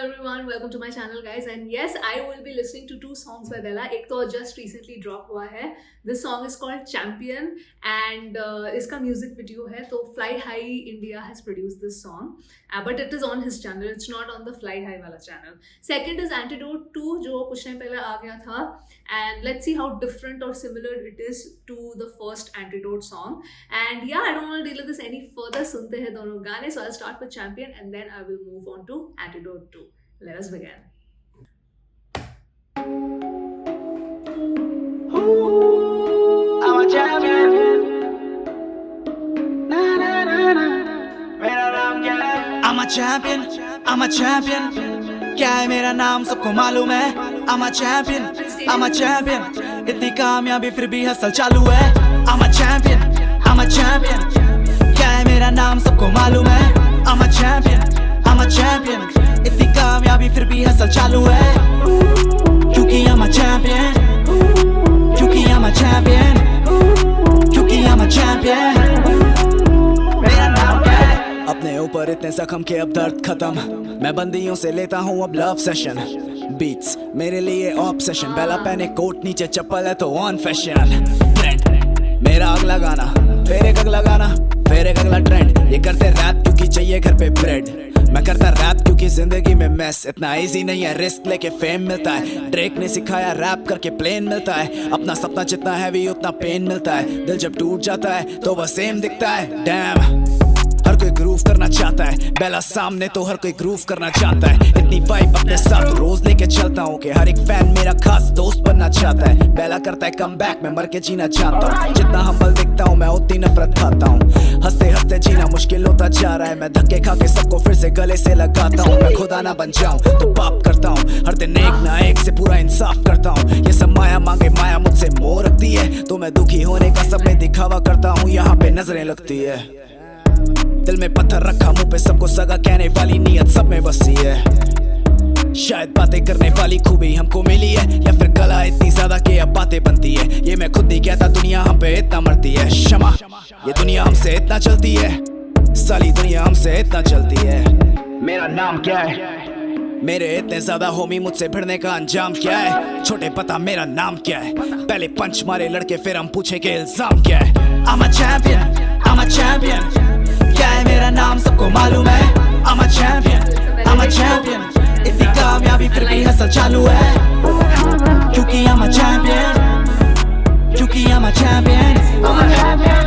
everyone, welcome to my channel guys, and yes, I will be listening to two songs by Bella. एक तो just recently drop हुआ है. This song is called Champion and इसका music video है. तो Fly High India has produced this song, but it is on his channel. It's not on the Fly High वाला channel. Second is Antidote 2 जो कुछ time पहले आ गया था, and let's see how different or similar it is to the first Antidote song. And yeah, I don't want to deal with this any further. सुनते हैं दोनों गाने. So I'll start with Champion and then I will move on to Antidote 2. Let us begin. I'm a champion. Na na na na. मेरा नाम क्या है? I'm a champion. I'm a champion. क्या है मेरा नाम सबको मालूम है. I'm a champion. I'm a champion. इतनी कामयाबी फिर भी हसल चालू है. I'm a champion. I'm a champion. क्या है मेरा नाम सबको मालूम है. I'm a champion. I'm a champion. इतनी कामयाबी फिर भी हसल चालू है. क्योंकि I'm a champion. क्योंकि I'm a champion. क्योंकि I'm a champion. मेरा नाम क्या है? अपने ऊपर इतने जख्म के अब दर्द खत्म. मैं बंदियों से लेता हूँ अब लव सेशन. बीट्स मेरे लिए ऑब्सेशन. पहला पहने कोट नीचे चप्पल है तो ऑन फैशन. ट्रेंड मेरा अगला गाना, फिर एक अगला गाना, फिर एक अगला ट्रेंड. ये करते रैप क्योंकि चाहिए घर पे ब्रेड. मैं करता रैप क्योंकि जिंदगी में मैस इतना इजी नहीं है. रिस्क लेके फेम मिलता है. ड्रेक ने सिखाया रैप करके प्लेन मिलता है. अपना सपना जितना हैवी उतना पेन मिलता है. दिल जब टूट जाता है तो वह सेम दिखता है. डैम हर कोई ग्रूव करना चाहता है. बेला सामने तो हर कोई ग्रूव करना चाहता है. इतनी वाइब अपने साथ रोज लेके चलता हूँ कि हर एक फैन मेरा खास दोस्त बनना चाहता है. बेला करता है कमबैक, मैं मर के जीना चाहता हूँ. जितना हम्बल दिखता हूँ मैं उतनी नफरत खाता हूँ. हंसते हंसते जीना मुश्किल होता जा रहा है. मैं धक्के खा के सबको फिर से गले से लगाता हूँ. मैं खुदा ना बन जाऊँ तो पाप करता हूँ. हर दिन एक ना एक से पूरा इंसाफ करता हूँ. ये सब माया मांगे माया मुझसे मोह रखती है. तो मैं दुखी होने का सब में दिखावा करता हूँ. यहाँ पे नजरें लगती है. दिल में पत्थर रखा, मुंह पे सबको सगा कहने वाली नीयत सब में बसी है. शायद बातें करने वाली खूबी हमको मिली है, या फिर कला इतनी ज्यादा कि अब बातें बनती है. ये मैं खुद नहीं कहता, दुनिया हम पे इतना मरती है. क्षमा, ये दुनिया हमसे इतना चलती है. साली दुनिया हमसे इतना चलती है. मेरा नाम क्या है? मेरे इतने ज्यादा होमी, मुझसे भिड़ने का अंजाम क्या है? छोटे पता मेरा नाम क्या है? पहले पंच मारे लड़के फिर हम पूछे कि इल्जाम क्या है? I'm a champion, I'm a champion. क्या है मेरा नाम सबको मालूम है. I'm a champion, I'm a champion. इतनी कामयाबी फिर भी हसल चालू है. क्योंकि I'm a champion. क्योंकि I'm a champion.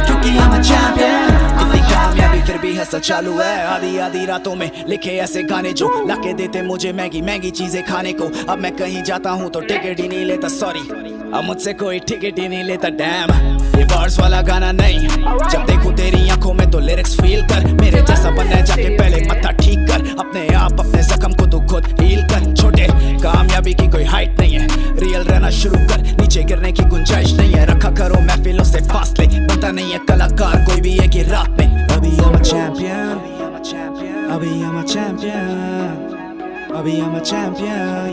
क्योंकि I'm a champion. इतनी कामयाबी फिर भी हसल चालू है. आधी आधी रातों में लिखे ऐसे गाने जो लाके देते मुझे महंगी महंगी चीजें खाने को. अब मैं कहीं जाता हूँ तो टिकट ही नहीं लेता. सॉरी, अब मुझसे कोई टिकट ही नहीं लेता. डैम ये बार्स वाला गाना नहीं. जब देखूं तेरी आंखों में तो लिरिक्स फील कर. मेरे जैसा बनना है जाके पहले मत्था ठीक कर. अपने आप अपने जख्म को तू खुद हील कर. छोटे कामयाबी की कोई हाइट नहीं है. रियल रहना शुरू कर, नीचे गिरने की गुंजाइश नहीं है. रखा करो महफिलों से फासले, बनता नहीं है कलाकार कोई भी एक ही रात में. अभी I'm a champion. अभी I'm a champion. अभी I'm a champion.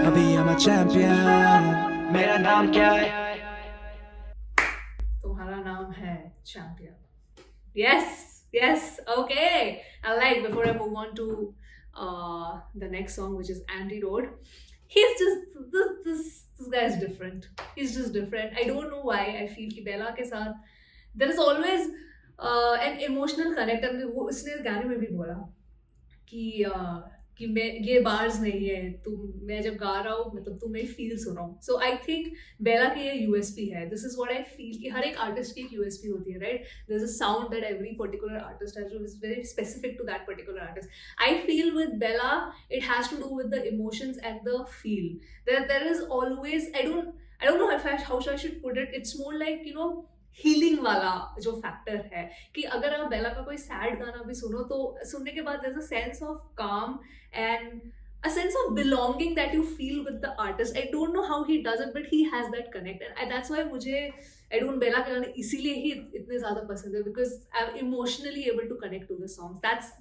अभी I'm a champion. मेरा नाम क्या है? तुम्हारा नाम है Champion. Yes, okay. I like, before I move on to the next song, which is Antidote. He's just this guy is different. He's just different. I don't know why. I feel कि बेला के साथ there is always an emotional connect. and वो उसने गाने में भी बोला कि मैं ये बार्स नहीं है, तुम मैं जब गा रहा हूँ मतलब तुम्हें फील सुन रहा हूँ. सो आई थिंक बेला की ये यूएसपी है. This is what I feel कि हर एक आर्टिस्ट की एक यूएसपी होती है, right? There is a sound that every particular artist has which is very specific to that particular artist. I feel with Bella it has to do with the emotions and the feel. There is always, I don't know how I should put it. It's more like you know healing वाला जो factor है कि अगर आप बेला का कोई sad गाना भी सुनो तो सुनने के बाद there is a sense of calm and a sense of belonging that you feel with the artist. I don't know how he does it, but he has that connect, and that's why मुझे I don't बेला के गाने इसीलिए ही इतने ज़्यादा पसंद है, because I'm emotionally able to connect to the songs.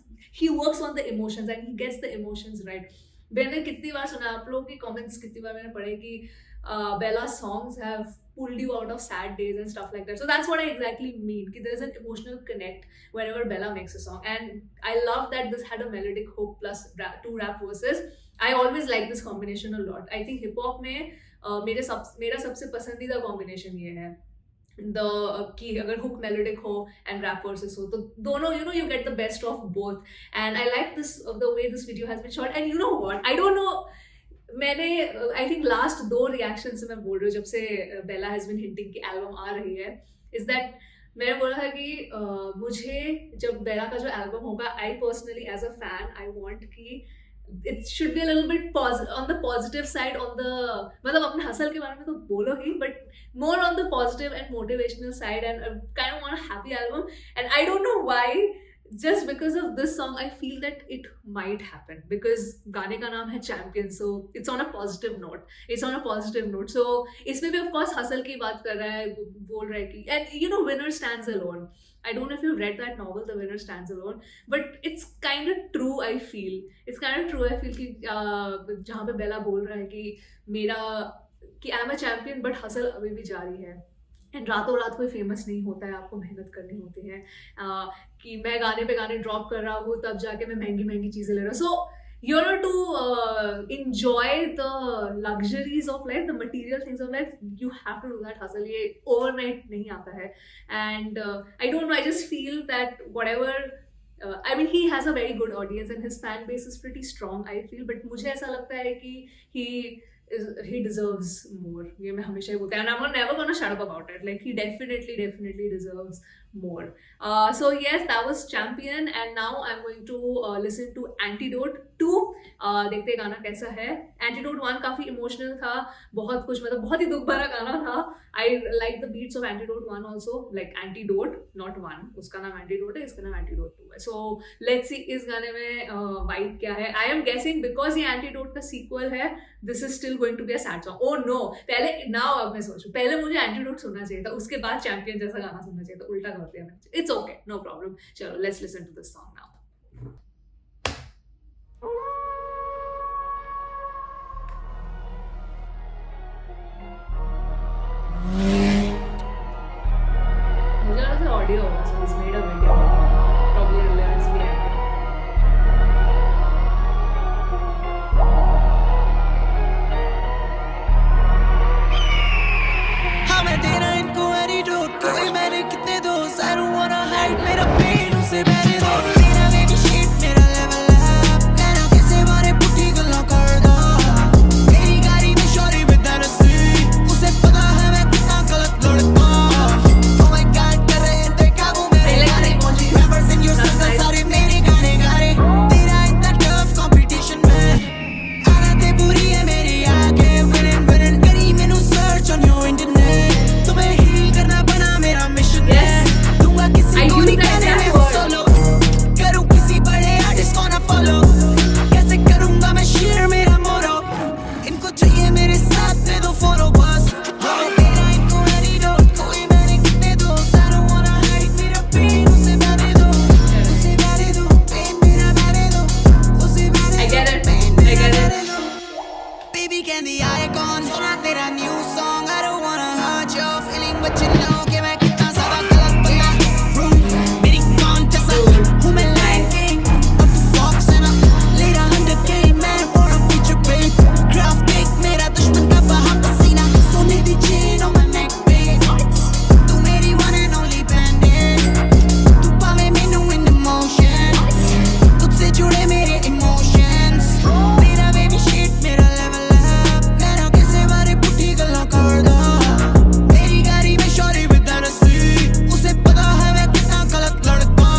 He works on the emotions and he gets the emotions right. मैंने कितनी बार सुना, आप लोगों के कमेंट्स कितनी बार मैंने पढ़े कि Bella songs have pulled you out of sad days and stuff like that. So that's what I exactly mean. Ki there's an emotional connect whenever Bella makes a song, and I love that this had a melodic hook plus two rap verses. I always like this combination a lot. I think hip hop में मेरा सबसे पसंदीदा combination ये है कि अगर hook melodic हो and rap verses हो तो दोनों you get the best of both. And I like this the way this video has been shot. And you know what, I don't know, मैंने आई थिंक लास्ट 2 रिएक्शन से मैं बोल रही हूँ जब से बेला हैज बीन हिंटिंग की album आ रही है, इज दैट मैंने बोला था कि मुझे जब बेला का जो एल्बम होगा, I personally as a fan I want कि it should be a little bit on the positive side, on the मतलब अपने हसल के बारे में तो बोलो ही, but more on the positive and motivational side, and kind of want a happy album. And I don't know why, just because of this song I feel that it might happen, because गाने का नाम है Champion, so it's on a positive note. So इसमें भी of course hustle की बात कर रहा है, बोल रहा है कि, and winner stands alone. I don't know if you've read that novel, The Winner Stands Alone, but it's kind of true. I feel कि जहाँ पे बेला बोल रहा है कि I'm a champion but hustle अभी भी जारी है, एंड रातों रात कोई फेमस नहीं होता है, आपको मेहनत करनी होती है, कि मैं गाने पे गाने ड्रॉप कर रहा हूँ तब जाके मैं महंगी महंगी चीज़ें ले रहा हूँ. सो to enjoy the luxuries of life, the material things of life, you have to do that hustle. ये overnight नहीं आता है. And I don't know, I just feel that whatever I mean, he has a very good audience and his fan base is pretty strong, I feel, but मुझे ऐसा लगता है कि he deserves more. ये मैं हमेशा ही बोलता हूँ, and I'm never gonna shut up about it. Like, he definitely deserves more. So yes, that was Champion, and now I'm going to listen to Antidote 2. देखते हैं गाना कैसा है. Antidote 1 काफी इमोशनल था, बहुत कुछ, मतलब बहुत ही दुख भरा गाना था. I like the beats of Antidote 1 also, like Antidote, not 1. उसका नाम Antidote है, इसका नाम Antidote 2 है. So let's see इस गाने में vibe क्या है. I am guessing because ये Antidote का sequel है, this is still going to be a sad song. Oh no, अब मैं सोचूं, पहले मुझे Antidote सुनना चाहिए था, उसके बाद Champion जैसा गाना सुनना चाहिए था, उल्टा कर दिया मैंने. It's okay, no problem. चलो, let's listen to this song now. मुझे लगा था ऑडियो होगा, so he's made a video. Probably the lyrics भी आएंगे. हाँ मैं देना इनको एनीडोट, कोई मैंने कितने दोस्त, I don't wanna hide मेरा पेन उसे मैंने दो. मेरा बेबी शीट मेरा लेवल है, मैंने कैसे बारे पुट्टी गल्ला कर दो. मेरी गाड़ी में शोरी with Tennessee, उसे पता है मैं कितना गलत लड़का. Oh my God, कर रहे हैं बेकाबू मेरे गाने, rappers in your circle सारे मेरे गाने गा रहे. तेरा इतना tough competition में आना ते बुरी है मेरी आंखें. winning करी मैंने search on your internet, तुम्हें heal करना बना मेरा mission है. दूंगा किसी को नहीं कहने में वो solo, करूँ किसी बड़े artist को ना follow, कैसे करूँगा मैं share मेरा motto. इनको चाहिए मेरे साथ में दो photo बस. हाँ तेरा इनको antidote, कोई मैंने कितने दोस्त, I don't wanna hide मेरा pain उसे मैंने दो, pain मेरा मैंने दो, उसे मैंने I get दो, it. pain I मेरा get it. मैंने दो. Baby candy icon, सुना तेरा new song, I don't wanna hurt your feeling, but you know कि मैं कितना ज़्यादा गलत बना. मेरी contest हूँ मैं Lion King, अब तू Fox है ना, लेरा 100K मैं और a feature babe. Craft cake मेरा दुश्मन का बहा पसीना, सोने दी chain on my neck babe. तू मेरी one and only bandit, तू पावे मैनू in emotion, तुझसे जुड़े मेरे emotions. मेरा baby shit मेरा level up, मैंने कैसे बारे पुट्टी गल्ला कर दो. मेरी गाड़ी में शोरी with Tennessee, उसे पता है मैं कितना गलत लड़का.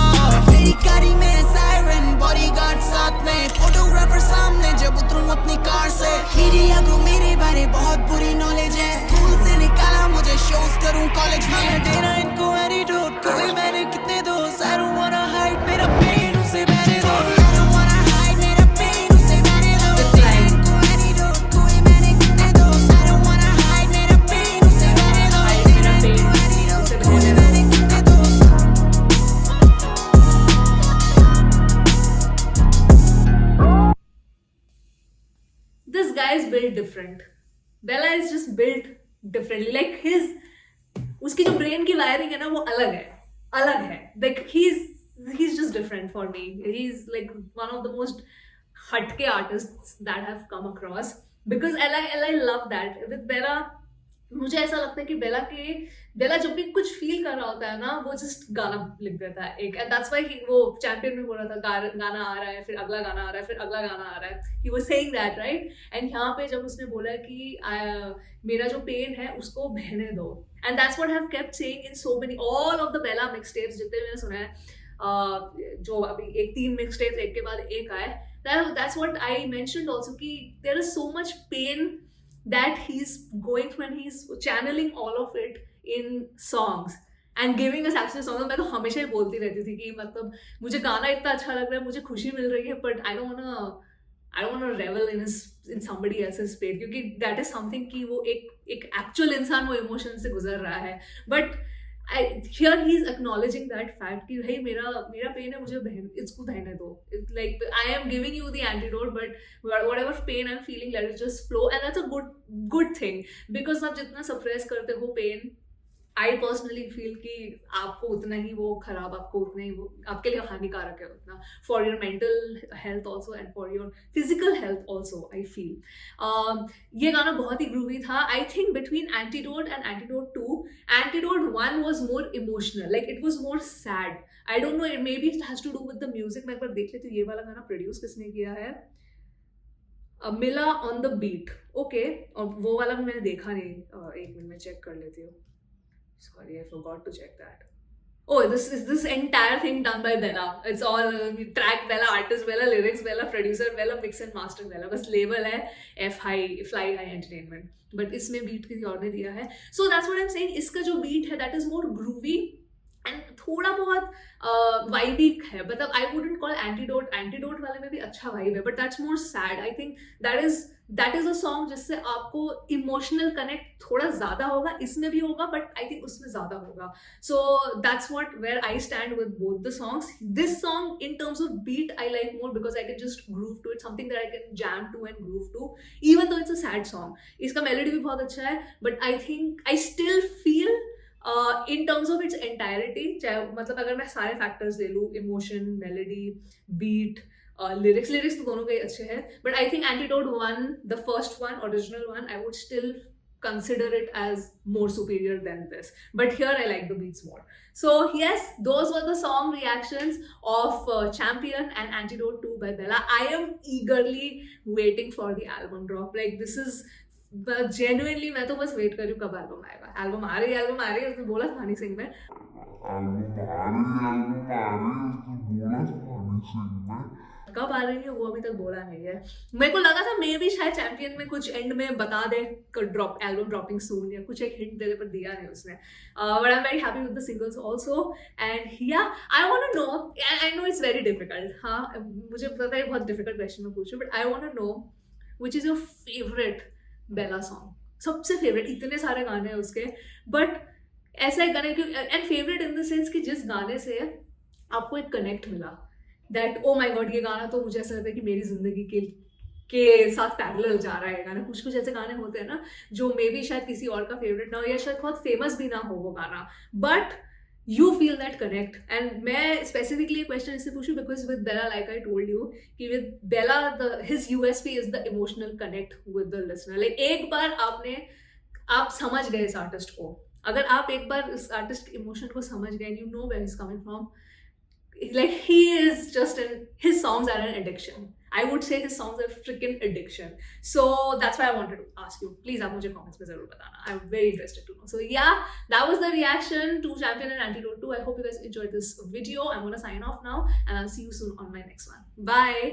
मेरी गाड़ी में siren, bodyguard साथ में, photographer सामने जब उतरूं अपनी कार से. मीडिया को मेरे बारे बहुत बुरी नॉलेज है, स्कूल से निकाला मुझे shows करूं कॉलेज में. मैं देना इनको antidote, कोई मैंने कितने दोस्त, I don't wanna hide मेरा pain उसे मैंने दो. I don't wanna hide मेरा pain उसे मैंने दो. देना इनको antidote, कोई मैंने कितने दोस्त, I don't wanna hide मेरा pain उसे मैंने दो. देना इनको antidote, कोई मैंने कितने दोस्त. guy is built different. Bella is just built differently. Like उसकी जो brain की wiring है ना वो अलग है. Like he's just different for me. He's like one of the most hatke artists that have come across because I love that with Bella. मुझे ऐसा लगता है कि बेला जब भी कुछ फील कर रहा होता है ना वो जस्ट गाना लिख देता है एक, एंड दैट्स व्हाई वो चैंपियन में बोल रहा था गाना आ रहा है फिर अगला गाना आ रहा है फिर अगला गाना आ रहा है, he was saying that right. And यहाँ पे जब उसने बोला कि मेरा जो पेन है उसको बहने दो, and that's what I have kept saying in so many all of the Bella mixtapes जितने मैंने सुना है, जो अभी एक 3 मिक्स टेप्स एक के बाद एक आए, that's what I mentioned also कि there is so much pain that he's going through and he's channeling all of it in songs and giving us actual songs. मैं तो हमेशा ही बोलती रहती थी कि मतलब मुझे गाना इतना अच्छा लग रहा है, मुझे खुशी मिल रही है, but I don't wanna revel in somebody else's pain, क्योंकि that is something कि वो एक actual इंसान वो emotion से गुजर रहा है. But here he is acknowledging that fact कि भाई मेरा पेन है, मुझे इसको बहने दो. It's like I am giving you the antidote, but whatever pain I'm feeling, let it just flow, and that's a good thing because आप जितना suppress करते हो pain, I personally feel कि आपको उतना ही वो खराब, आपको उतना ही वो आपके लिए हानिकारक है उतना, for your mental health also and for your physical health also I feel. ये गाना बहुत ही groovy था. I think between Antidote and Antidote 2, Antidote 1 was more emotional, like it was more sad. I don't know, maybe it has to do with the music. मैं एक बार देख लेती हूँ ये वाला गाना प्रोड्यूस किसने किया है. मिला ऑन द बीट, ओके, और वो वाला भी मैंने देखा नहीं. एक मिनट में चेक कर लेती हूँ. Sorry, I forgot to check that. Oh, this entire thing done by Bella. It's all track Bella, artist Bella, lyrics Bella, producer Bella, mix and master Bella. बस label है Fly High Entertainment. But इसमें beat किसी और ने दिया है. So that's what I'm saying. इसका जो beat है that is more groovy and थोड़ा बहुत वाइबी है. मतलब I wouldn't call Antidote वाले में भी अच्छा वाइब है, but that's more sad. I think that is a song जिससे आपको इमोशनल कनेक्ट थोड़ा ज़्यादा होगा. इसमें भी होगा बट आई थिंक उसमें ज़्यादा होगा. So that's what where I stand with both the songs. This song in terms of beat I like more because I can just groove to it, something that I can jam to and groove to, even though it's a sad song. इसका melody भी बहुत अच्छा है but I think I still feel in terms of its entirety, चाहे मतलब अगर मैं सारे फैक्टर्स ले लूँ, इमोशन, मेलोडी, बीट, lyrics तो दोनों के अच्छे हैं, but I think Antidote 1, the first one, original one, I would still consider it as more superior than this. But here I like the beats more. So yes, those were the song reactions of Champion and Antidote 2 by Bella. I am eagerly waiting for the album drop. Like this is genuinely, मैं तो बस wait कर रही हूँ कब album आएगा. Album आ रही है उसने बोला था हनी सिंह में. कब आ रही है वो अभी तक बोला नहीं है. मेरे को लगा था मे भी शायद चैंपियन में कुछ एंड में बता दे एल्बम ड्रॉपिंग सून या कुछ एक हिंट दे दे, पर दिया नहीं उसने. But I am very happy with the singles also. And yeah I want to know, I know it's very difficult, हाँ मुझे पता है बहुत डिफिकल्ट क्वेश्चन में पूछूं, but I want to know which is your favourite Bella song. सबसे favourite, इतने सारे गाने हैं उसके, बट ऐसा एक गाने and favourite in the sense कि जिस गाने से आपको एक कनेक्ट मिला, दैट ओ माई गॉड ये गाना तो मुझे ऐसा लगता है कि मेरी जिंदगी के साथ पैरेलल जा रहा है गाना. कुछ ऐसे गाने होते हैं ना जो मे बी शायद किसी और का फेवरेट ना हो या शायद बहुत फेमस भी ना हो वो गाना, but you feel that connect. And मैं स्पेसिफिकली क्वेश्चन इससे पूछूं because with Bella, like I told you कि with Bella his USP is the emotional connect with the listener. Like एक बार आप समझ गए इस आर्टिस्ट को, अगर आप एक बार इस आर्टिस्ट इमोशन को समझ गए, you know where is coming from, like he is just his songs are an addiction. I would say his songs are freaking addiction. So that's why I wanted to ask you. Please आप मुझे comments में ज़रूर बताना. I'm very interested to know. So yeah, that was the reaction to Champion and Antidote 2. I hope you guys enjoyed this video. I'm gonna sign off now and I'll see you soon on my next one. Bye.